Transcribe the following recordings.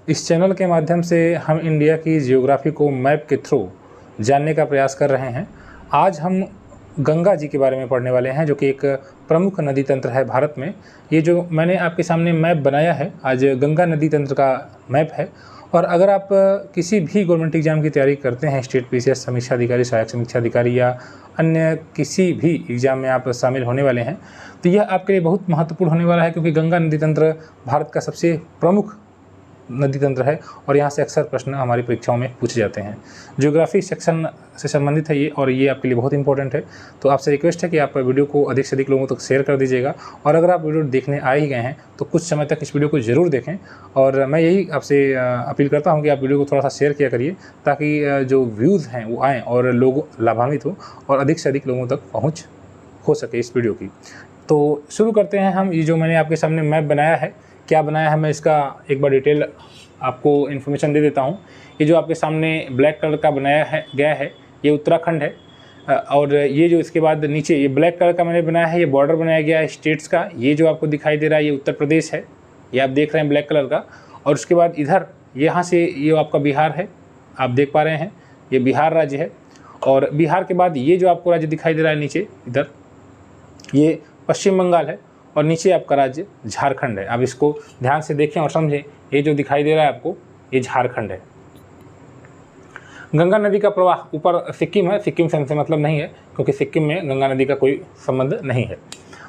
इस चैनल के माध्यम से हम इंडिया की जियोग्राफी को मैप के थ्रू जानने का प्रयास कर रहे हैं। आज हम गंगा जी के बारे में पढ़ने वाले हैं, जो कि एक प्रमुख नदी तंत्र है भारत में। ये जो मैंने आपके सामने मैप बनाया है, आज गंगा नदी तंत्र का मैप है। और अगर आप किसी भी गवर्नमेंट एग्जाम की तैयारी करते हैं, स्टेट पीसीएस समीक्षा अधिकारी, सहायक समीक्षा अधिकारी या अन्य किसी भी एग्ज़ाम में आप शामिल होने वाले हैं, तो यह आपके लिए बहुत महत्वपूर्ण होने वाला है, क्योंकि गंगा नदी तंत्र भारत का सबसे प्रमुख नदी तंत्र है और यहाँ से अक्सर प्रश्न हमारी परीक्षाओं में पूछे जाते हैं। ज्योग्राफी सेक्शन से संबंधित है ये, और ये आपके लिए बहुत इंपॉर्टेंट है। तो आपसे रिक्वेस्ट है कि आप वीडियो को अधिक से अधिक लोगों तक शेयर कर दीजिएगा, और अगर आप वीडियो देखने आ ही गए हैं तो कुछ समय तक इस वीडियो को ज़रूर देखें। और मैं यही आपसे अपील करता हूँ कि आप वीडियो को थोड़ा सा शेयर किया करिए, ताकि जो व्यूज़ हैं वो आएँ और लोग लाभान्वित हो और अधिक से अधिक लोगों तक पहुँच हो सके इस वीडियो की। तो शुरू करते हैं हम। ये जो मैंने आपके सामने मैप बनाया है, क्या बनाया है मैं इसका एक बार डिटेल आपको इन्फॉर्मेशन दे देता हूँ। ये जो आपके सामने ब्लैक कलर का बनाया गया है, ये उत्तराखंड है। और ये जो इसके बाद नीचे ये ब्लैक कलर का मैंने बनाया है, ये बॉर्डर बनाया गया है स्टेट्स का। ये जो आपको दिखाई दे रहा है, ये उत्तर प्रदेश है, ये आप देख रहे हैं ब्लैक कलर का। और उसके बाद इधर यहाँ से ये आपका बिहार है, आप देख पा रहे हैं, ये बिहार राज्य है। और बिहार के बाद ये जो आपको राज्य दिखाई दे रहा है नीचे इधर, ये पश्चिम बंगाल है। और नीचे आपका राज्य झारखंड है। आप इसको ध्यान से देखें और समझें। ये जो दिखाई दे रहा है आपको, ये झारखंड है। गंगा नदी का प्रवाह ऊपर सिक्किम है, सिक्किम से हमसे मतलब नहीं है, क्योंकि सिक्किम में गंगा नदी का कोई संबंध नहीं है।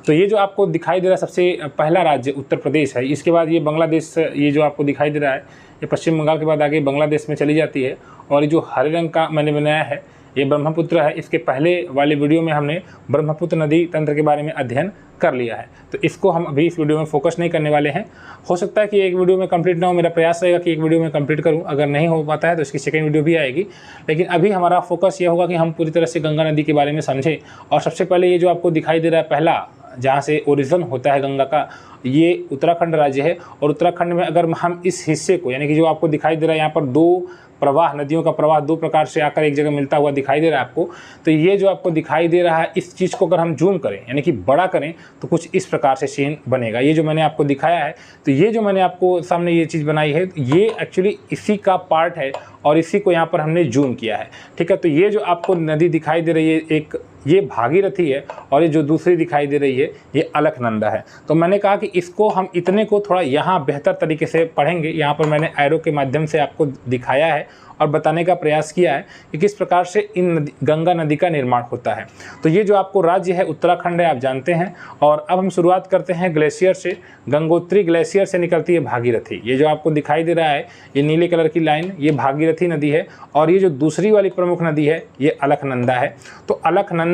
तो ये जो आपको दिखाई दे रहा है सबसे पहला राज्य उत्तर प्रदेश है। इसके बाद ये बांग्लादेश, ये जो आपको दिखाई दे रहा है, ये पश्चिम बंगाल के बाद आगे बांग्लादेश में चली जाती है। और ये जो हरे रंग का मैंने बनाया है, ये ब्रह्मपुत्र है। इसके पहले वाले वीडियो में हमने ब्रह्मपुत्र नदी तंत्र के बारे में अध्ययन कर लिया है, तो इसको हम अभी इस वीडियो में फोकस नहीं करने वाले हैं। हो सकता है कि एक वीडियो में कंप्लीट ना हो, मेरा प्रयास रहेगा कि एक वीडियो में कंप्लीट करूं। अगर नहीं हो पाता है तो इसकी सेकंड वीडियो भी आएगी, लेकिन अभी हमारा फोकस ये होगा कि हम पूरी तरह से गंगा नदी के बारे में समझें। और सबसे पहले ये जो आपको दिखाई दे रहा है पहला, जहाँ से ओरिजिन होता है गंगा का, ये उत्तराखंड राज्य है। और उत्तराखंड में अगर हम इस हिस्से को, यानी कि जो आपको दिखाई दे रहा है यहाँ पर दो प्रवाह, नदियों का प्रवाह दो प्रकार से आकर एक जगह मिलता हुआ दिखाई दे रहा है आपको, तो ये जो आपको दिखाई दे रहा है, इस चीज़ को अगर हम जूम करें यानी कि बड़ा करें, तो कुछ इस प्रकार से सीन बनेगा। ये जो मैंने आपको दिखाया है, तो ये जो मैंने आपको सामने ये चीज़ बनाई है, ये एक्चुअली इसी का पार्ट है और इसी को यहाँ पर हमने जूम किया है। ठीक है, तो ये जो आपको नदी दिखाई दे रही है, एक ये भागीरथी है, और ये जो दूसरी दिखाई दे रही है, ये अलकनंदा है। तो मैंने कहा कि इसको हम इतने को थोड़ा यहाँ बेहतर तरीके से पढ़ेंगे। यहाँ पर मैंने एरो के माध्यम से आपको दिखाया है और बताने का प्रयास किया है कि किस प्रकार से इन गंगा नदी का निर्माण होता है। तो ये जो आपको राज्य है उत्तराखंड है, आप जानते हैं। और अब हम शुरुआत करते हैं ग्लेशियर से। गंगोत्री ग्लेशियर से निकलती है भागीरथी। ये जो आपको दिखाई दे रहा है, ये नीले कलर की लाइन, ये भागीरथी नदी है। और ये जो दूसरी वाली प्रमुख नदी है, ये अलकनंदा है। तो अलकनंदा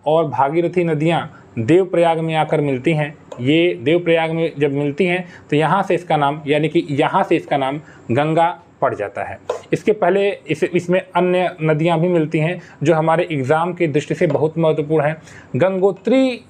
और भागीरथी नदियाँ देवप्रयाग में आकर मिलती हैं। ये देवप्रयाग में जब मिलती हैं, तो यहाँ से इसका नाम, यानी कि यहाँ से इसका नाम गंगा पड़ जाता है। इसके पहले इसमें अन्य नदियाँ भी मिलती हैं, जो हमारे एग्ज़ाम की दृष्टि से बहुत महत्वपूर्ण हैं। गंगोत्री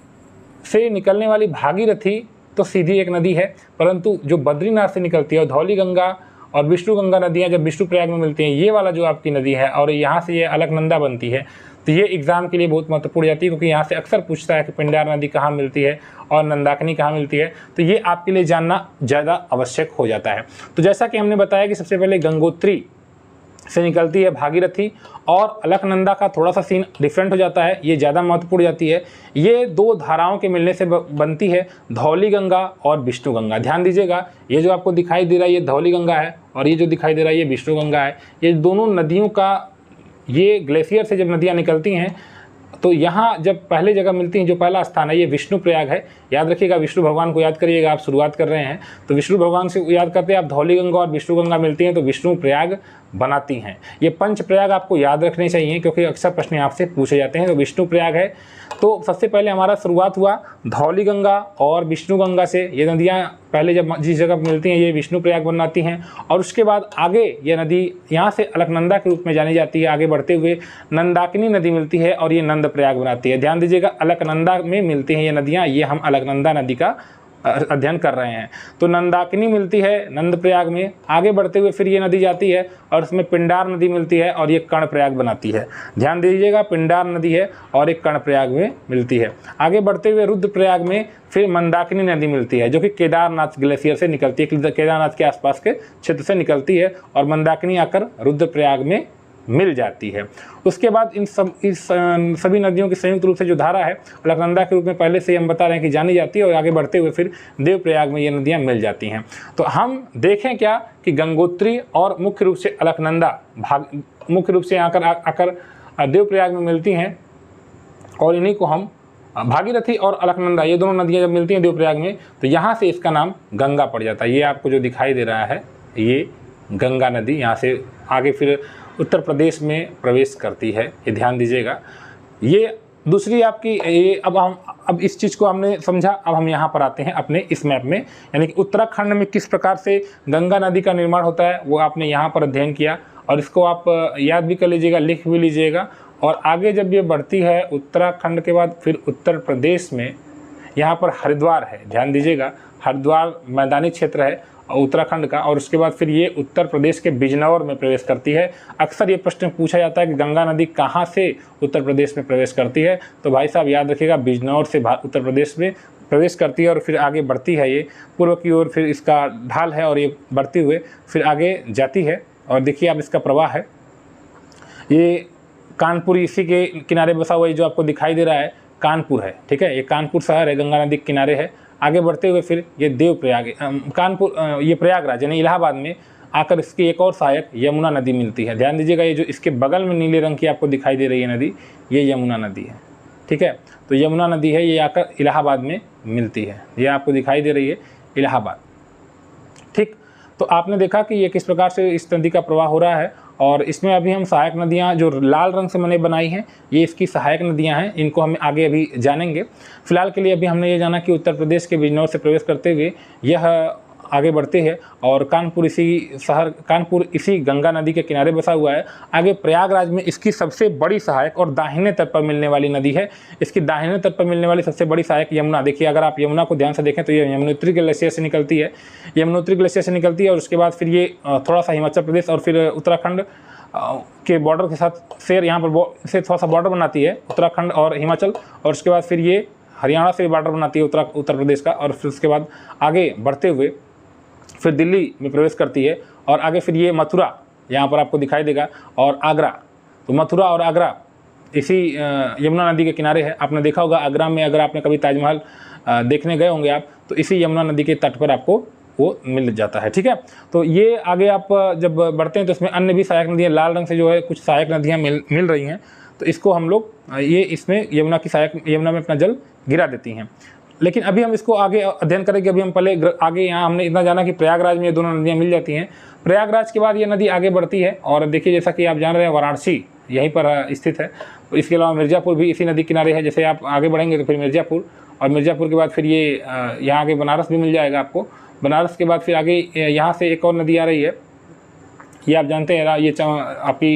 से निकलने वाली भागीरथी तो सीधी एक नदी है, परंतु जो बद्रीनाथ से निकलती है, और धौली गंगा और विष्णु गंगा नदियाँ जब विष्णुप्रयाग में मिलती हैं, ये वाला जो आपकी नदी है, और यहाँ से ये अलकनंदा बनती है, तो ये एग्ज़ाम के लिए बहुत महत्वपूर्ण जाती है, क्योंकि यहाँ से अक्सर पूछता है कि पिंडार नदी कहाँ मिलती है और नंदाकिनी कहाँ मिलती है। तो ये आपके लिए जानना ज़्यादा आवश्यक हो जाता है। तो जैसा कि हमने बताया कि सबसे पहले गंगोत्री से निकलती है भागीरथी, और अलकनंदा का थोड़ा सा सीन डिफरेंट हो जाता है, ये ज़्यादा महत्वपूर्ण जाती है। ये दो धाराओं के मिलने से बनती है धौली गंगा और विष्णु गंगा। ध्यान दीजिएगा, ये जो आपको दिखाई दे रहा है, ये धौली गंगा है, और ये जो दिखाई दे रहा है, ये विष्णु गंगा है। ये दोनों नदियों का, ये ग्लेशियर से जब नदियाँ निकलती हैं, तो यहाँ जब पहले जगह मिलती हैं, जो पहला स्थान है, ये विष्णु प्रयाग है। याद रखिएगा, विष्णु भगवान को याद करिएगा। आप शुरुआत कर रहे हैं तो विष्णु भगवान से याद करते हैं आप। धौली गंगा और विष्णु गंगा मिलती हैं तो विष्णु प्रयाग बनाती हैं। ये पंच प्रयाग आपको याद रखने चाहिए, क्योंकि अक्सर प्रश्न आपसे पूछे जाते हैं। तो विष्णु प्रयाग है। तो सबसे पहले हमारा शुरुआत हुआ धौली गंगा और विष्णु गंगा से। ये नदियाँ पहले जब जिस जगह मिलती हैं, ये विष्णु प्रयाग बनाती हैं। और उसके बाद आगे ये नदी यहाँ से अलकनंदा के रूप में जानी जाती है। आगे बढ़ते हुए नंदाकिनी नदी मिलती है, और ये नंद प्रयाग बनाती है। ध्यान दीजिएगा, अलकनंदा में मिलती हैं ये नदियाँ, ये हम अलकनंदा नदी का अध्ययन कर रहे हैं। तो नंदाकिनी मिलती है नंदप्रयाग में, आगे बढ़ते हुए फिर ये नदी जाती है और उसमें पिंडार नदी मिलती है और ये कर्णप्रयाग बनाती है। ध्यान दीजिएगा, पिंडार नदी है और एक कर्णप्रयाग में मिलती है। आगे बढ़ते हुए रुद्रप्रयाग में फिर मंदाकिनी नदी मिलती है जो कि केदारनाथ ग्लेशियर से निकलती है, केदारनाथ के आसपास के क्षेत्र से निकलती है और मंदाकिनी आकर रुद्रप्रयाग में मिल जाती है। उसके बाद इस सभी नदियों की संयुक्त रूप से जो धारा है अलकनंदा के रूप में पहले से हम बता रहे हैं कि जानी जाती है और आगे बढ़ते हुए फिर देवप्रयाग में ये नदियाँ मिल जाती हैं। तो हम देखें क्या कि गंगोत्री और मुख्य रूप से अलकनंदा मुख्य रूप से आकर देवप्रयाग में मिलती हैं और इन्हीं को हम भागीरथी और अलकनंदा ये दोनों नदियाँ जब मिलती हैं देवप्रयाग में तो यहाँ से इसका नाम गंगा पड़ जाता है। ये आपको जो दिखाई दे रहा है ये गंगा नदी यहाँ से आगे फिर उत्तर प्रदेश में प्रवेश करती है, ये ध्यान दीजिएगा। ये दूसरी आपकी ये अब इस चीज़ को हमने समझा। अब हम यहाँ पर आते हैं अपने इस मैप में, यानी कि उत्तराखंड में किस प्रकार से गंगा नदी का निर्माण होता है वो आपने यहाँ पर अध्ययन किया और इसको आप याद भी कर लीजिएगा, लिख भी लीजिएगा। और आगे जब ये बढ़ती है उत्तराखंड के बाद फिर उत्तर प्रदेश में यहाँ पर हरिद्वार है, ध्यान दीजिएगा, हरिद्वार मैदानी क्षेत्र है उत्तराखंड का। और उसके बाद फिर ये उत्तर प्रदेश के बिजनौर में प्रवेश करती है। अक्सर ये प्रश्न पूछा जाता है कि गंगा नदी कहाँ से उत्तर प्रदेश में प्रवेश करती है, तो भाई साहब याद रखिएगा बिजनौर से उत्तर प्रदेश में प्रवेश करती है और फिर आगे बढ़ती है ये पूर्व की ओर, फिर इसका ढाल है और ये बढ़ते हुए फिर आगे जाती है। और देखिए अब इसका प्रवाह है, ये कानपुर इसी के किनारे बसा हुआ है, जो आपको दिखाई दे रहा है कानपुर है, ठीक है, ये कानपुर शहर है, गंगा नदी के किनारे है। आगे बढ़ते हुए फिर ये देवप्रयाग कानपुर ये प्रयागराज यानी इलाहाबाद में आकर इसकी एक और सहायक यमुना नदी मिलती है। ध्यान दीजिएगा, ये जो इसके बगल में नीले रंग की आपको दिखाई दे रही है नदी, ये यमुना नदी है, ठीक है। तो यमुना नदी है, ये आकर इलाहाबाद में मिलती है, ये आपको दिखाई दे रही है इलाहाबाद, ठीक। तो आपने देखा कि ये किस प्रकार से इस नदी का प्रवाह हो रहा है और इसमें अभी हम सहायक नदियाँ जो लाल रंग से मैंने बनाई हैं ये इसकी सहायक नदियाँ हैं, इनको हम आगे अभी जानेंगे। फिलहाल के लिए अभी हमने ये जाना कि उत्तर प्रदेश के बिजनौर से प्रवेश करते हुए यह आगे बढ़ते हैं और कानपुर इसी गंगा नदी के किनारे बसा हुआ है। आगे प्रयागराज में इसकी सबसे बड़ी सहायक और दाहिने तट पर मिलने वाली नदी है। इसकी दाहिने तट पर मिलने वाली सबसे बड़ी सहायक यमुना, देखिए अगर आप यमुना को ध्यान से देखें तो ये यमुनोत्री ग्लेशियर से निकलती है, यमुनोत्री ग्लेशियर से निकलती है और उसके बाद फिर ये थोड़ा सा हिमाचल प्रदेश और फिर उत्तराखंड के बॉर्डर के साथ शेर यहाँ पर से थोड़ा सा बॉर्डर बनाती है उत्तराखंड और हिमाचल, और उसके बाद फिर ये हरियाणा से बॉर्डर बनाती है उत्तर प्रदेश का। और फिर उसके बाद आगे बढ़ते हुए फिर दिल्ली में प्रवेश करती है और आगे फिर ये मथुरा यहाँ पर आपको दिखाई देगा और आगरा। तो मथुरा और आगरा इसी यमुना नदी के किनारे है। आपने देखा होगा आगरा में, अगर आपने कभी ताजमहल देखने गए होंगे आप, तो इसी यमुना नदी के तट पर आपको वो मिल जाता है, ठीक है। तो ये आगे आप जब बढ़ते हैं तो इसमें अन्य भी सहायक नदियाँ लाल रंग से जो है कुछ सहायक नदियाँ मिल रही हैं, तो इसको हम लोग ये इसमें यमुना में अपना जल गिरा देती हैं। लेकिन अभी हम इसको आगे अध्ययन करेंगे। अभी हम पहले आगे यहाँ हमने इतना जाना कि प्रयागराज में ये दोनों नदियाँ मिल जाती हैं। प्रयागराज के बाद ये नदी आगे बढ़ती है और देखिए जैसा कि आप जान रहे हैं वाराणसी यहीं पर स्थित है। तो इसके अलावा मिर्ज़ापुर भी इसी नदी किनारे है। जैसे आप आगे बढ़ेंगे तो फिर मिर्ज़ापुर, और मिर्ज़ापुर के बाद फिर ये यहाँ आगे बनारस भी मिल जाएगा आपको। बनारस के बाद फिर आगे यहाँ से एक और नदी आ रही है, ये आप जानते हैं, ये आपकी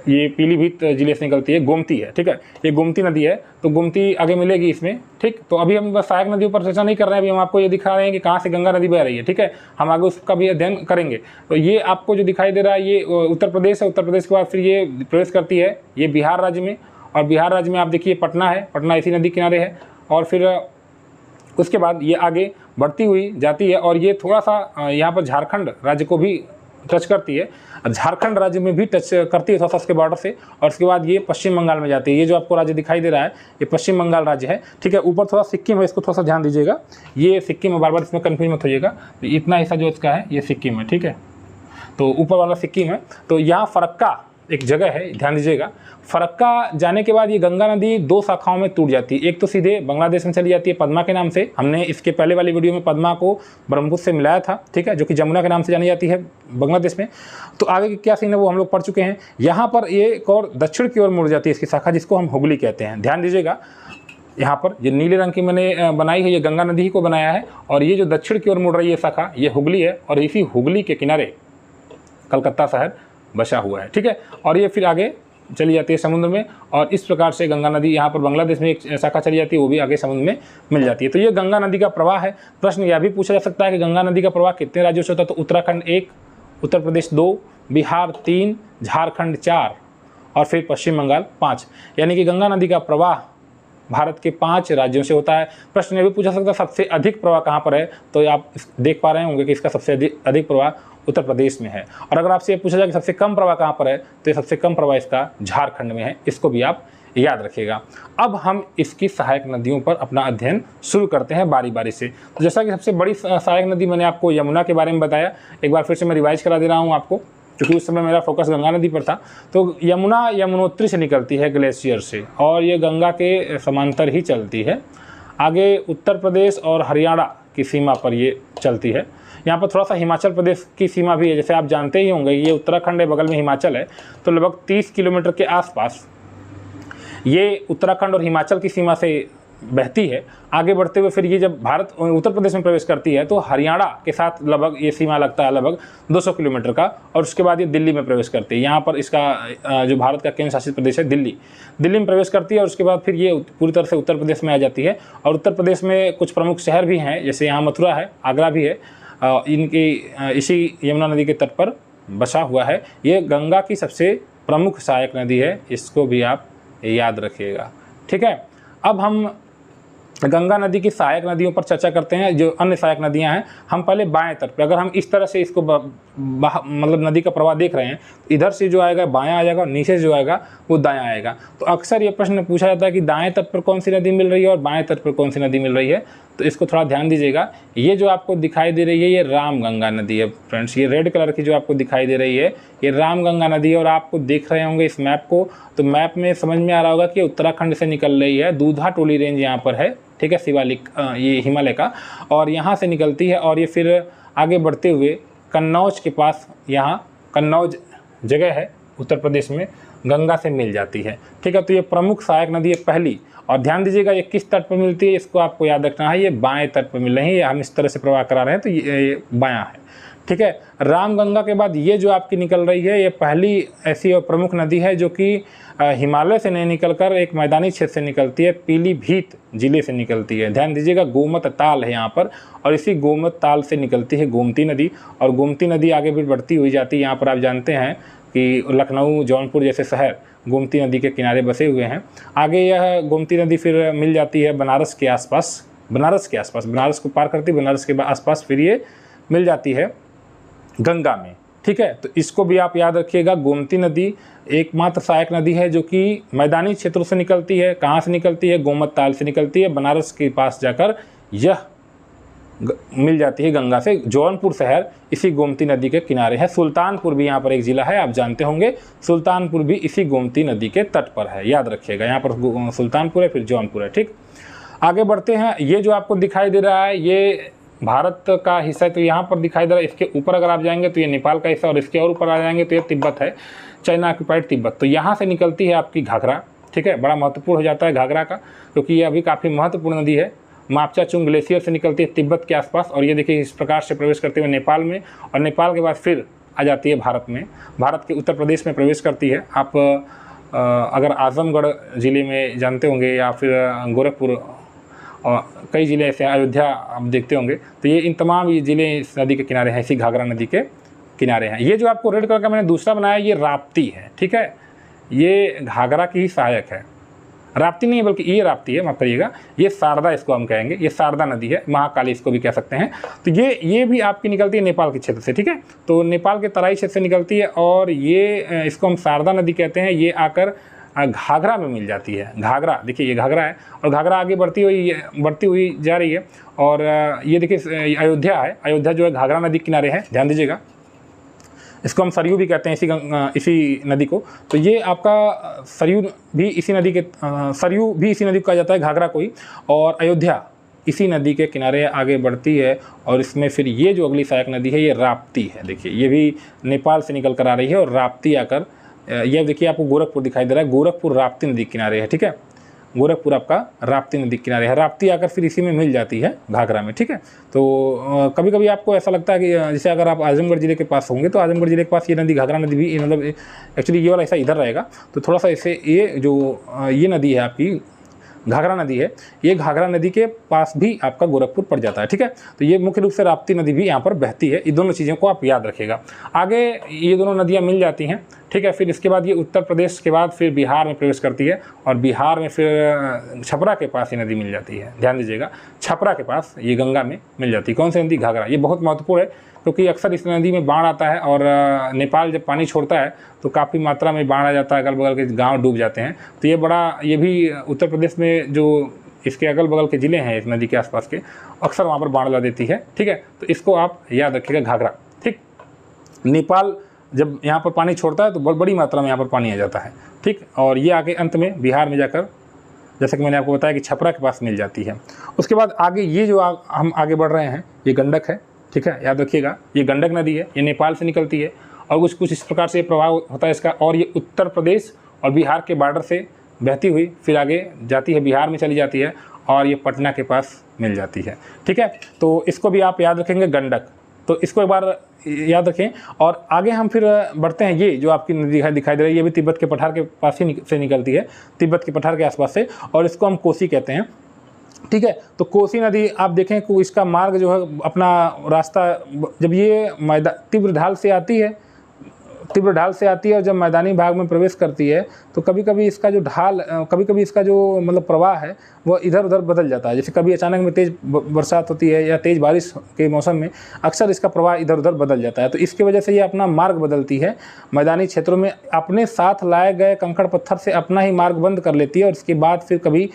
ये पीलीभीत जिले से निकलती है, गोमती है, ठीक है, ये गोमती नदी है। तो गोमती आगे मिलेगी इसमें, ठीक। तो अभी हम बस सहायक नदियों पर चर्चा नहीं कर रहे हैं, अभी हम आपको ये दिखा रहे हैं कि कहाँ से गंगा नदी बह रही है, ठीक है। हम आगे उसका भी अध्ययन करेंगे। तो ये आपको जो दिखाई दे रहा है ये उत्तर प्रदेश है। उत्तर प्रदेश के बाद फिर ये प्रवेश करती है ये बिहार राज्य में, और बिहार राज्य में आप देखिए पटना है, पटना इसी नदी किनारे है। और फिर उसके बाद ये आगे बढ़ती हुई जाती है और ये थोड़ा सा यहाँ पर झारखंड राज्य को भी टच करती है, झारखंड राज्य में भी टच करती है थोड़ा सा उसके बॉर्डर से। और उसके बाद ये पश्चिम बंगाल में जाती है। ये जो आपको राज्य दिखाई दे रहा है ये पश्चिम बंगाल राज्य है, ठीक है। ऊपर थोड़ा सिक्किम है, इसको थोड़ा सा ध्यान दीजिएगा, ये सिक्किम है, बार बार इसमें कन्फ्यूज मत होइएगा। तो इतना हिस्सा जो इसका है ये सिक्किम है, ठीक है। तो ऊपर वाला सिक्किम है। तो यहाँ फरक्का एक जगह है, ध्यान दीजिएगा। फरक्का जाने के बाद ये गंगा नदी दो शाखाओं में टूट जाती है। एक तो सीधे बांग्लादेश में चली जाती है पद्मा के नाम से, हमने इसके पहले वाली वीडियो में पद्मा को ब्रह्मपुत्र से मिलाया था, ठीक है, जो कि जमुना के नाम से जानी जाती है बांग्लादेश में। तो आगे की क्या सीन है वो हम लोग पढ़ चुके हैं। यहाँ पर ये एक और दक्षिण की ओर मुड़ जाती है इसकी शाखा, जिसको हम हुगली कहते हैं। ध्यान दीजिएगा, यहाँ पर ये नीले रंग की मैंने बनाई है, ये गंगा नदी ही को बनाया है, और ये जो दक्षिण की ओर मुड़ रही है शाखा ये हुगली है, और इसी हुगली के किनारे कलकत्ता शहर बसा हुआ है, ठीक है। और ये फिर आगे चली जाती है समुद्र में, और इस प्रकार से गंगा नदी यहाँ पर बांग्लादेश में एक शाखा चली जाती है, वो भी आगे समुद्र में मिल जाती है। तो ये गंगा नदी का प्रवाह है। प्रश्न यह भी पूछा जा सकता है कि गंगा नदी का प्रवाह कितने राज्यों से होता है, तो उत्तराखंड 1, उत्तर प्रदेश 2, बिहार 3, झारखंड 4 और फिर पश्चिम बंगाल 5। यानी कि गंगा नदी का प्रवाह भारत के 5 राज्यों से होता है। प्रश्न ये भी पूछा सकता है सबसे अधिक प्रवाह कहाँ पर है, तो आप देख पा रहे होंगे कि इसका सबसे अधिक प्रवाह उत्तर प्रदेश में है। और अगर आपसे ये पूछा जाए कि सबसे कम प्रवाह कहाँ पर है, तो ये सबसे कम प्रवाह इसका झारखंड में है। इसको भी आप याद रखिएगा। अब हम इसकी सहायक नदियों पर अपना अध्ययन शुरू करते हैं बारी बारी से। तो जैसा कि सबसे बड़ी सहायक नदी मैंने आपको यमुना के बारे में बताया, एक बार फिर से मैं रिवाइज करा दे रहा हूँ आपको, क्योंकि उस समय मेरा फोकस गंगा नदी पर था। तो यमुना यमुनोत्री से निकलती है ग्लेशियर से, और ये गंगा के समांतर ही चलती है। आगे उत्तर प्रदेश और हरियाणा की सीमा पर ये चलती है। यहाँ पर थोड़ा सा हिमाचल प्रदेश की सीमा भी है, जैसे आप जानते ही होंगे ये उत्तराखंड है, बगल में हिमाचल है, तो लगभग 30 किलोमीटर के आसपास ये उत्तराखंड और हिमाचल की सीमा से बहती है। आगे बढ़ते हुए फिर ये जब भारत उत्तर प्रदेश में प्रवेश करती है, तो हरियाणा के साथ लगभग ये सीमा लगता है लगभग 200 किलोमीटर का, और उसके बाद ये दिल्ली में प्रवेश करती है। यहाँ पर इसका जो भारत का केंद्र शासित प्रदेश है दिल्ली में प्रवेश करती है, और उसके बाद फिर ये पूरी तरह से उत्तर प्रदेश में आ जाती है। और उत्तर प्रदेश में कुछ प्रमुख शहर भी हैं, जैसे यहाँ मथुरा है, आगरा भी है, इनकी इसी यमुना नदी के तट पर बसा हुआ है। ये गंगा की सबसे प्रमुख सहायक नदी है, इसको भी आप याद रखिएगा। ठीक है, अब हम गंगा नदी की सहायक नदियों पर चर्चा करते हैं। जो अन्य सहायक नदियां हैं, हम पहले बाएं तट पे, अगर हम इस तरह से इसको मतलब नदी का प्रवाह देख रहे हैं, तो इधर से जो आएगा बायां आ जाएगा, और नीचे से जो आएगा वो दायां आएगा। तो अक्सर ये प्रश्न पूछा जाता है कि दाएं तट पर कौन सी नदी मिल रही है और बाएं तट पर कौन सी नदी मिल रही है। तो इसको थोड़ा ध्यान दीजिएगा। ये जो आपको दिखाई दे रही है, ये रामगंगा नदी है फ्रेंड्स। ये रेड कलर की जो आपको दिखाई दे रही है, ये रामगंगा नदी है। और आपको देख रहे होंगे इस मैप को, तो मैप में समझ में आ रहा होगा कि उत्तराखंड से निकल रही है, दूधा टोली रेंज यहाँ पर है, ठीक है, शिवालिक ये हिमालय का, और यहाँ से निकलती है, और ये फिर आगे बढ़ते हुए कन्नौज के पास, यहाँ कन्नौज जगह है उत्तर प्रदेश में, गंगा से मिल जाती है। ठीक है, तो ये प्रमुख सहायक नदी है पहली। और ध्यान दीजिएगा ये किस तट पर मिलती है, इसको आपको याद रखना है। ये बाएं तट पर मिल रही है, हम इस तरह से प्रवाह करा रहे हैं, तो ये बायां है। ठीक है, रामगंगा के बाद ये जो आपकी निकल रही है, ये पहली ऐसी और प्रमुख नदी है जो कि हिमालय से नहीं निकलकर एक मैदानी क्षेत्र से निकलती है, पीलीभीत जिले से निकलती है। ध्यान दीजिएगा, गोमत ताल है यहाँ पर, और इसी गोमत ताल से निकलती है गोमती नदी। और गोमती नदी आगे भी बढ़ती हुई जाती है। यहाँ पर आप जानते हैं कि लखनऊ, जौनपुर जैसे शहर गोमती नदी के किनारे बसे हुए हैं। आगे यह गोमती नदी फिर मिल जाती है बनारस के आसपास, बनारस को पार करती है, बनारस के आसपास फिर ये मिल जाती है गंगा में। ठीक है, तो इसको भी आप याद रखिएगा। गोमती नदी एकमात्र सहायक नदी है जो कि मैदानी क्षेत्रों से निकलती है। कहाँ से निकलती है? गोमत ताल से निकलती है, बनारस के पास जाकर यह मिल जाती है गंगा से। जौनपुर शहर इसी गोमती नदी के किनारे है। सुल्तानपुर भी यहाँ पर एक ज़िला है, आप जानते होंगे, सुल्तानपुर भी इसी गोमती नदी के तट पर है, याद रखिएगा। यहाँ पर सुल्तानपुर है, फिर जौनपुर है। ठीक, आगे बढ़ते हैं। ये जो आपको दिखाई दे रहा है, ये भारत का हिस्सा है, तो यहाँ पर दिखाई दे रहा है। इसके ऊपर अगर आप जाएंगे तो ये नेपाल का हिस्सा, और इसके और ऊपर आ जाएंगे तो ये तिब्बत है, चाइना ऑक्यूपाइड तिब्बत। तो यहाँ से निकलती है आपकी घाघरा। ठीक है, बड़ा महत्वपूर्ण हो जाता है घाघरा का, क्योंकि ये अभी काफ़ी महत्वपूर्ण नदी है। मापचाचुंग ग्लेशियर से निकलती है तिब्बत के आसपास, और ये देखिए इस प्रकार से प्रवेश करते हुए नेपाल में, और नेपाल के बाद फिर आ जाती है भारत में, भारत के उत्तर प्रदेश में प्रवेश करती है। आप अगर आजमगढ़ ज़िले में जानते होंगे, या फिर गोरखपुर और कई ज़िले ऐसे, अयोध्या आप देखते होंगे, तो ये इन तमाम ये ज़िले इस नदी के किनारे हैं, इसी घाघरा नदी के किनारे हैं। ये जो आपको रेड कलर का मैंने दूसरा बनाया, ये राप्ती है। ठीक है, ये घाघरा की ही सहायक है, राप्ती नहीं बल्कि ये राप्ती है, माफ करिएगा, ये शारदा इसको हम कहेंगे, ये शारदा नदी है, महाकाली इसको भी कह सकते हैं। तो ये भी आपकी निकलती है नेपाल के क्षेत्र से। ठीक है, तो नेपाल के तराई क्षेत्र से निकलती है, और ये इसको हम शारदा नदी कहते हैं। ये आकर घाघरा में मिल जाती है। घाघरा देखिए, ये घाघरा है, और घाघरा आगे बढ़ती हुई जा रही है। और ये देखिए अयोध्या है, अयोध्या जो है घाघरा नदी किनारे है, ध्यान दीजिएगा। इसको हम सरयू भी कहते हैं, इसी नदी को। तो ये आपका सरयू भी इसी नदी को कहा जाता है, घाघरा को ही। और अयोध्या इसी नदी के किनारे आगे बढ़ती है, और इसमें फिर ये जो अगली सहायक नदी है, ये राप्ती है। देखिए, ये भी नेपाल से निकल कर आ रही है, और राप्ती आकर, ये देखिए आपको गोरखपुर दिखाई दे रहा है, गोरखपुर राप्ती नदी किनारे है। ठीक है, गोरखपुर आपका राप्ती नदी के किनारे है। राप्ती आकर फिर इसी में मिल जाती है घाघरा में, ठीक है। तो कभी कभी आपको ऐसा लगता है कि जैसे अगर आप आजमगढ़ ज़िले के पास होंगे तो आजमगढ़ ज़िले के पास ये नदी घाघरा नदी भी मतलब एक्चुअली ये वाला ऐसा इधर रहेगा, तो थोड़ा सा ऐसे ये नदी है आपकी घाघरा नदी है, ये घाघरा नदी के पास भी आपका गोरखपुर पड़ जाता है, ठीक है। तो ये मुख्य रूप से राप्ती नदी भी यहाँ पर बहती है। ये दोनों चीज़ों को आप याद रखिएगा। आगे ये दोनों नदियाँ मिल जाती हैं, ठीक है। फिर इसके बाद ये उत्तर प्रदेश के बाद फिर बिहार में प्रवेश करती है और बिहार में फिर छपरा के पास ये नदी मिल जाती है। ध्यान दीजिएगा, छपरा के पास ये गंगा में मिल जाती है। कौन सी नदी? घाघरा। ये बहुत महत्वपूर्ण है क्योंकि अक्सर इस नदी में बाढ़ आता है और नेपाल जब पानी छोड़ता है तो काफ़ी मात्रा में बाढ़ आ जाता है, अगल बगल के गांव डूब जाते हैं। तो ये भी उत्तर प्रदेश में जो इसके अगल बगल के ज़िले हैं इस नदी के आसपास के, अक्सर वहाँ पर बाढ़ ला देती है, ठीक है। तो इसको आप याद रखिएगा, घाघरा, ठीक। नेपाल जब यहाँ पर पानी छोड़ता है तो बहुत बड़ी मात्रा में यहाँ पर पानी आ जाता है, ठीक। और ये आगे अंत में बिहार में जाकर, जैसे कि मैंने आपको बताया कि छपरा के पास मिल जाती है। उसके बाद आगे ये जो हम आगे बढ़ रहे हैं, ये गंडक है, ठीक है, याद रखिएगा। ये गंडक नदी है, ये नेपाल से निकलती है और कुछ इस प्रकार से प्रभाव होता है इसका। और ये उत्तर प्रदेश और बिहार के बॉर्डर से बहती हुई फिर आगे जाती है, बिहार में चली जाती है और ये पटना के पास मिल जाती है, ठीक है। तो इसको भी आप याद रखेंगे, गंडक। तो इसको एक बार याद रखें। और आगे हम फिर बढ़ते हैं। ये जो आपकी नदी दिखाई दे रही है, ये भी तिब्बत के पठार के पास ही से निकलती है, तिब्बत के पठार के आसपास से, और इसको हम कोसी कहते हैं, ठीक है। तो कोसी नदी आप देखें कि इसका मार्ग जो है, अपना रास्ता, जब ये तीव्र ढाल से आती है और जब मैदानी भाग में प्रवेश करती है तो कभी कभी इसका जो ढाल, कभी कभी इसका जो मतलब प्रवाह है वो इधर उधर बदल जाता है। जैसे कभी अचानक में तेज़ बरसात होती है या तेज़ बारिश के मौसम में अक्सर इसका प्रवाह इधर उधर बदल जाता है। तो इसकी वजह से ये अपना मार्ग बदलती है, मैदानी क्षेत्रों में अपने साथ लाए गए कंकड़ पत्थर से अपना ही मार्ग बंद कर लेती है और इसके बाद फिर कभी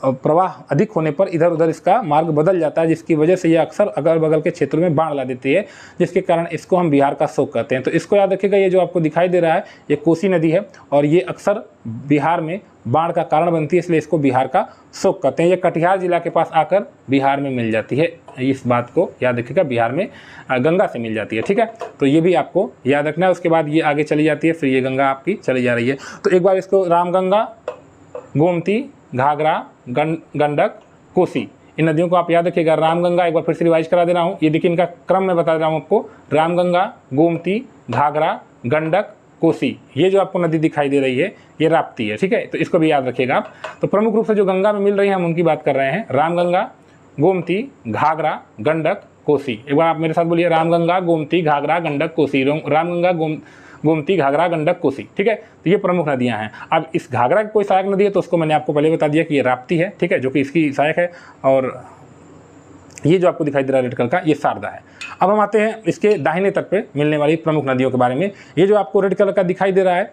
प्रवाह अधिक होने पर इधर उधर इसका मार्ग बदल जाता है, जिसकी वजह से ये अक्सर अगल बगल के क्षेत्रों में बाढ़ ला देती है, जिसके कारण इसको हम बिहार का शोक कहते हैं। तो इसको याद रखिएगा, ये जो आपको दिखाई दे रहा है ये कोसी नदी है और ये अक्सर बिहार में बाढ़ का कारण बनती है, इसलिए इसको बिहार का शोक कहते हैं। ये कटिहार जिला के पास आकर बिहार में मिल जाती है, इस बात को याद रखिएगा, बिहार में गंगा से मिल जाती है, ठीक है। तो ये भी आपको याद रखना है। उसके बाद ये आगे चली जाती है, फिर ये गंगा आपकी चली जा रही है। तो एक बार इसको रामगंगा, गोमती, घाघरा, गंडक, कोसी, इन नदियों को आप याद रखिएगा। रामगंगा एक बार फिर से रिवाइज करा दे रहा हूँ, ये देखिए इनका क्रम मैं बता रहा हूँ आपको। रामगंगा, गोमती, घाघरा, गंडक, कोसी, ये जो आपको नदी दिखाई दे रही है ये राप्ती है, ठीक है। तो इसको भी याद रखिएगा आप। तो प्रमुख रूप से जो गंगा में मिल रही है हम उनकी बात कर रहे हैं, रामगंगा, गोमती, घाघरा, गंडक, कोसी। एक बार आप मेरे साथ बोलिए, रामगंगा, गोमती, घाघरा, गंडक, कोसी। रामगंगा, गोमती, घाघरा, गंडक, कोसी, ठीक है। तो ये प्रमुख नदियां हैं। अब इस घाघरा की कोई सहायक नदी है तो उसको मैंने आपको पहले बता दिया कि ये राप्ती है, ठीक है, जो कि इसकी सहायक है। और ये जो आपको दिखाई दे रहा है रेड कलर का, ये शारदा है। अब हम आते हैं इसके दाहिने तट पे मिलने वाली प्रमुख नदियों के बारे में। ये जो आपको रेड कलर का दिखाई दे रहा है,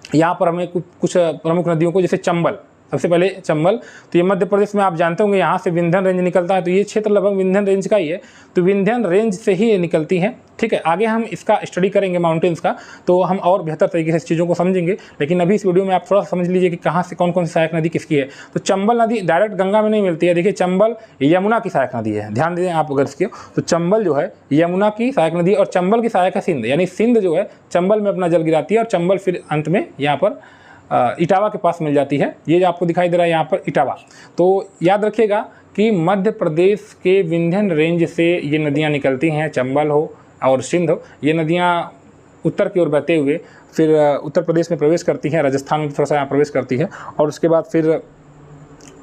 यहाँ पर हमें कुछ प्रमुख नदियों को, जैसे चंबल, सबसे पहले चंबल, तो ये मध्य प्रदेश में आप जानते होंगे, यहाँ से विंध्यन रेंज निकलता है, तो ये क्षेत्र लगभग विंध्यन रेंज का ही है, तो विंध्यन रेंज से ही ये निकलती है, ठीक है। आगे हम इसका स्टडी करेंगे माउंटेन्स का, तो हम और बेहतर तरीके से इस चीज़ों को समझेंगे, लेकिन अभी इस वीडियो में आप थोड़ा समझ लीजिए कि कहाँ से कौन कौन सी सहायक नदी किसकी है। तो चंबल नदी डायरेक्ट गंगा में नहीं मिलती है, देखिए चंबल यमुना की सहायक नदी है, ध्यान दें आप अगर इसके। तो चंबल जो है यमुना की सहायक नदी, और चंबल की सहायक है सिंध, यानी सिंध जो है चंबल में अपना जल गिराती है और चंबल फिर अंत में यहाँ पर इटावा के पास मिल जाती है। ये जो आपको दिखाई दे रहा है यहाँ पर इटावा। तो याद रखिएगा कि मध्य प्रदेश के विंध्यन रेंज से ये नदियाँ निकलती हैं, चंबल हो और सिंध हो। ये नदियाँ उत्तर की ओर बहते हुए फिर उत्तर प्रदेश में प्रवेश करती हैं, राजस्थान में थोड़ा सा यहाँ प्रवेश करती है, और उसके बाद फिर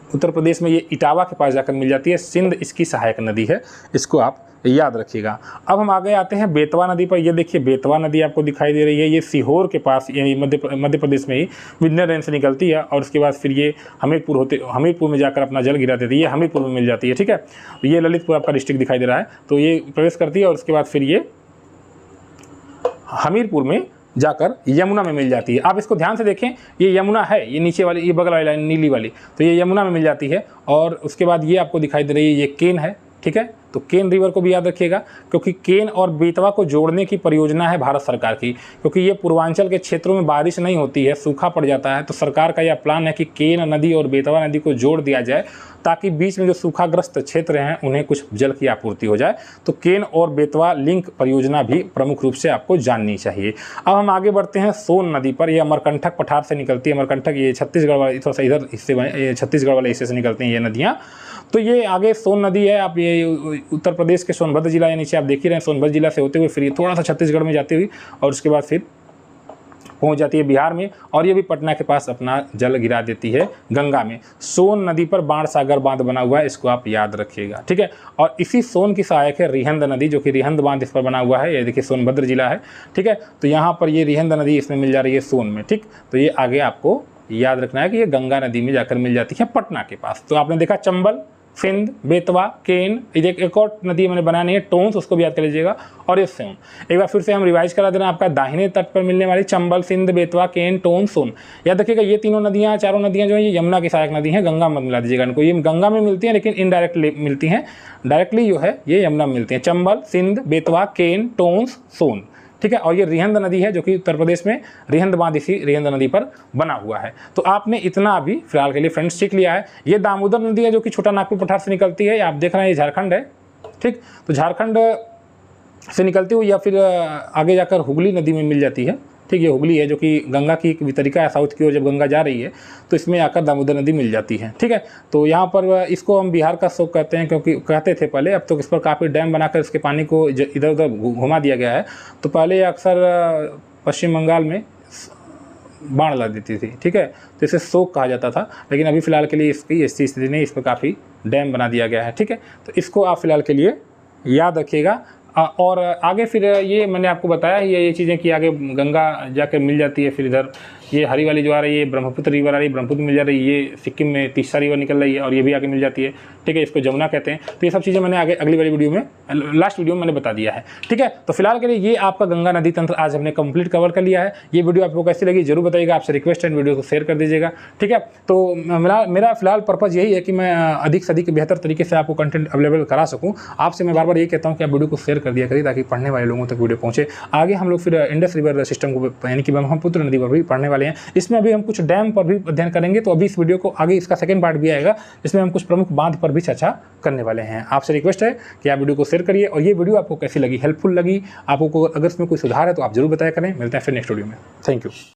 उत्तर प्रदेश में ये इटावा के पास जाकर मिल जाती है। सिंध इसकी सहायक नदी है, इसको आप याद रखिएगा। अब हम आगे आते हैं बेतवा नदी पर। ये देखिए बेतवा नदी आपको दिखाई दे रही है, ये सीहोर के पास यानी मध्य प्रदेश में ही विंध्यन रेंज से निकलती है, और उसके बाद फिर ये हमीरपुर में जाकर अपना जल गिरा देती है, ये हमीरपुर में मिल जाती है, ठीक है। ये ललितपुर आपका डिस्ट्रिक्ट दिखाई दे रहा है, तो ये प्रवेश करती है और उसके बाद फिर ये हमीरपुर में जाकर यमुना में मिल जाती है। आप इसको ध्यान से देखें, ये यमुना है, ये नीचे वाली, ये बगल वाली लाइन नीली वाली, तो ये यमुना में मिल जाती है। और उसके बाद ये आपको दिखाई दे रही है, ये केन है, ठीक है। तो केन रिवर को भी याद रखिएगा, क्योंकि केन और बेतवा को जोड़ने की परियोजना है भारत सरकार की, क्योंकि ये पूर्वांचल के क्षेत्रों में बारिश नहीं होती है, सूखा पड़ जाता है। तो सरकार का यह प्लान है कि केन नदी और बेतवा नदी को जोड़ दिया जाए, ताकि बीच में जो सूखाग्रस्त क्षेत्र हैं उन्हें कुछ जल की आपूर्ति हो जाए। तो केन और बेतवा लिंक परियोजना भी प्रमुख रूप से आपको जाननी चाहिए। अब हम आगे बढ़ते हैं सोन नदी पर। यह अमरकंटक पठार से निकलती है। अमरकंटक ये छत्तीसगढ़ वाले, थोड़ा सा इधर हिस्से में, छत्तीसगढ़ वाले हिस्से से निकलती हैं ये नदियाँ। तो ये आगे सोन नदी है, आप ये उत्तर प्रदेश के सोनभद्र जिला, या नीचे आप देख ही रहे हैं, सोनभद्र जिला से होते हुए फिर ये थोड़ा सा छत्तीसगढ़ में जाती हुई और उसके बाद फिर पहुंच जाती है बिहार में, और ये भी पटना के पास अपना जल गिरा देती है गंगा में। सोन नदी पर बाणसागर बांध बना हुआ है, इसको आप याद रखिएगा, ठीक है। और इसी सोन की सहायक है रिहंद नदी, जो कि रिहंद बांध इस पर बना हुआ है। ये देखिए सोनभद्र जिला है, ठीक है। तो यहाँ पर ये रिहंद नदी इसमें मिल जा रही है सोन में, ठीक। तो ये आगे आपको याद रखना है कि ये गंगा नदी में जाकर मिल जाती है पटना के पास। तो आपने देखा चंबल, सिंध, बेतवा, केन, एक और नदी मैंने बनानी है टोंस, उसको भी याद कर लीजिएगा। और ये सोन, एक बार फिर से हम रिवाइज करा देना, आपका दाहिने तट पर मिलने वाली चंबल, सिंध, बेतवा, केन, टोन, सोन। याद रखिएगा ये तीनों नदियाँ, चारों नदियाँ जो है ये यमुना की सहायक नदी हैं, गंगा मत मिला दीजिएगा इनको। ये गंगा में मिलती हैं लेकिन इनडायरेक्ट मिलती हैं, डायरेक्टली जो है ये यमुना में मिलती हैं। चंबल, सिंध, बेतवा, केन, टोंस, सोन, ठीक है। और ये रिहंद नदी है, जो कि उत्तर प्रदेश में रिहंद बांध इसी रिहंद नदी पर बना हुआ है। तो आपने इतना अभी फिलहाल के लिए फ्रेंड्स सीख लिया है। ये दामोदर नदी है, जो कि छोटा नागपुर पठार से निकलती है। आप देख रहे हैं ये झारखंड है, ठीक। तो झारखंड से निकलती हुई या फिर आगे जाकर हुगली नदी में मिल जाती है, ठीक। ये हुगली है, जो कि गंगा की एक वितरिका है, साउथ की ओर जब गंगा जा रही है तो इसमें आकर दामोदर नदी मिल जाती है, ठीक है। तो यहाँ पर इसको हम बिहार का शोक कहते हैं, क्योंकि कहते थे पहले, अब तो इस पर काफ़ी डैम बनाकर इसके पानी को इधर उधर घुमा दिया गया है। तो पहले अक्सर पश्चिम बंगाल में बाढ़ ला देती थी, ठीक है। तो इसे शोक कहा जाता था, लेकिन अभी फ़िलहाल के लिए इसकी ऐसी स्थिति नहीं, इस पर काफ़ी डैम बना दिया गया है, ठीक है। तो इसको आप फिलहाल के लिए याद रखिएगा। और आगे फिर ये मैंने आपको बताया ही ये चीज़ें कि आगे गंगा जाकर मिल जाती है। फिर इधर ये हरी वाली जो आ रही है ब्रह्मपुत्र रिवर आ रही है, ब्रह्मपुत्र मिल जा रही है। ये सिक्किम में तीसरा रिवर निकल रही है और ये भी आगे मिल जाती है, ठीक है। इसको जमुना कहते हैं। तो ये सब चीज़ें मैंने आगे अगली वाली वीडियो में, लास्ट वीडियो में मैंने बता दिया है, ठीक है। तो फिलहाल के लिए ये आपका गंगा नदी तंत्र आज हमने कंप्लीट कवर कर लिया है। ये वीडियो आपको कैसी लगी जरूर बताइएगा, आपसे रिक्वेस्ट है वीडियो को शेयर कर दीजिएगा, ठीक है। तो मेरा फिलहाल पर्पज़ यही है कि मैं अधिक से अधिक बेहतर तरीके से आपको कंटेंट अवेलेबल करा सकूँ। आपसे मैं बार बार ये कहता हूँ कि आप वीडियो को शेयर कर दिया करिए, ताकि पढ़ने वाले लोगों तक वीडियो पहुँचे। आगे हम लोग फिर इंडस रिवर सिस्टम को, यानी कि ब्रह्मपुत्र नदी पर भी पढ़ने वाले हैं। इसमें अभी हम कुछ डैम पर भी अध्ययन करेंगे। तो अभी इस वीडियो को आगे इसका सेकंड पार्ट भी आएगा, इसमें हम कुछ प्रमुख बांध पर भी चर्चा करने वाले हैं। आपसे रिक्वेस्ट है कि आप वीडियो को शेयर करिए। और ये वीडियो आपको कैसी लगी, हेल्पफुल लगी, आपको अगर इसमें कोई सुधार है तो आप जरूर बताया करें। मिलते हैं फिर नेक्स्ट वीडियो में। Thank you.